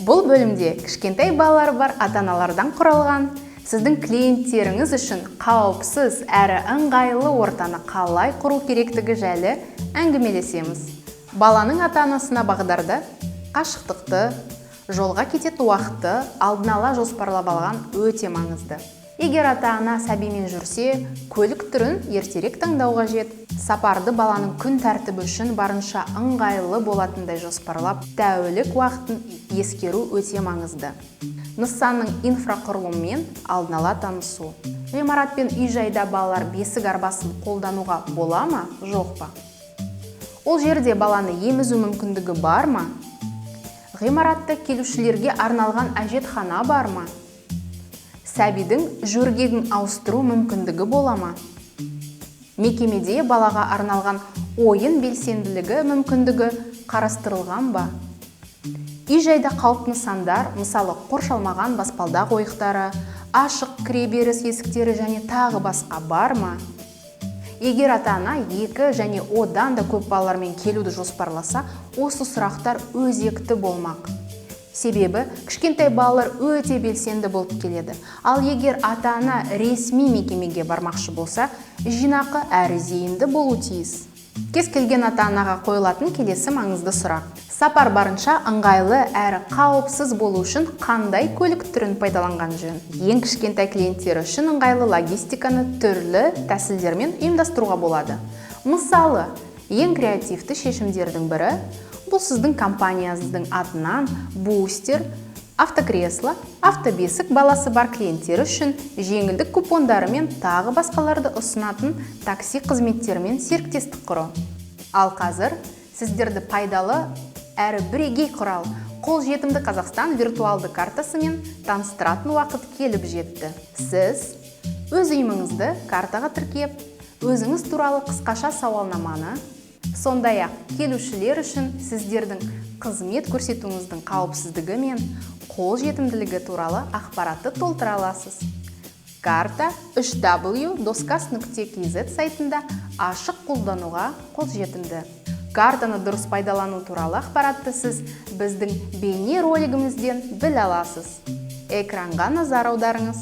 Бұл бөлімде кішкентай балалары бар ата-аналардан құралған, сіздің клиенттеріңіз үшін қауіпсіз әрі ыңғайлы ортаны қалай құру керектігі жайлы әңгімелесеміз. Баланың ата-анасына бағдарды, қашықтықты, жолға кететін уақытты алдын ала жоспарлап алған өте маңызды. Егер ата-ана сәбимен жүрсе, көлік түрін ертерек таңдау қажет. Сапарды баланың күн тәртібі үшін барынша ыңғайлы болатындай жоспарлап, тәулік уақытын ескеру өте маңызды. Нысанның инфрақұрылымымен алдын ала танысу. Ғимарат пен үй-жайда балалар бесік арбасын қолдануға бола ма, жоқ па? Ол жерде баланы емізу мүмкіндігі бар ма? Ғимаратта келушілерге арналған әжетхана бар ма? Сәбидің жөргегін ауыстыру мүмкіндігі бола ма? Мекемеде балаға арналған ойын белсенділігі мүмкіндігі қарастырылған ба? Үй-жайда қауіп нысандар, мысалы қоршалмаған баспалдақ ойықтары, ашық кіреберіс есіктері және тағы басқа бар ма? Егер ата-ана 2 және одан да көп балалармен келуді жоспарласа, осы сұрақтар өзекті болмақ. Себебі кішкентай балалар өте белсенді болып келеді. Ал егер ата-ана ресми мекемеге бармақшы болса, жинақы әрі зейінді болу тиіс. Кез келген ата-анаға қойылатын келесі маңызды сұрақ. Сапар барынша ыңғайлы әрі қауіпсіз болу үшін қандай көлік түрін пайдаланған жөн? Ең кішкентай клиенттер үшін ыңғайлы логистиканы түрлі тәсілдермен ұйымдастыруға болады. Мысалы, ең креативті шешімдердің бірі бұл сіздің компанияңыздың атынан бустер, автокресло, автобесік баласы бар клиенттер үшін жеңілдік купондары мен тағы басқаларды ұсынатын такси қызметтерімен серіктестік құру. Ал қазір сіздерді пайдалы әрі бірегей құрал қолжетімді Қазақстан виртуалды картасымен таныстыратын уақыт келіп жетті. Сіз өз ұйымыңызды картаға тіркеп, өзіңіз туралы қысқаша сауалнаманы, сондай-ақ келушілер үшін сіздердің қызмет көрсетуіңіздің қауіпсіздігі мен қолжетімділігі туралы ақпаратты толтыра аласыз. Карта www.doskaz.kz сайтында ашық қолдануға қолжетімді. Картаны дұрыс пайдалану туралы ақпаратты сіз біздің бейне ролигімізден біле аласыз. Экранға назар аударыңыз.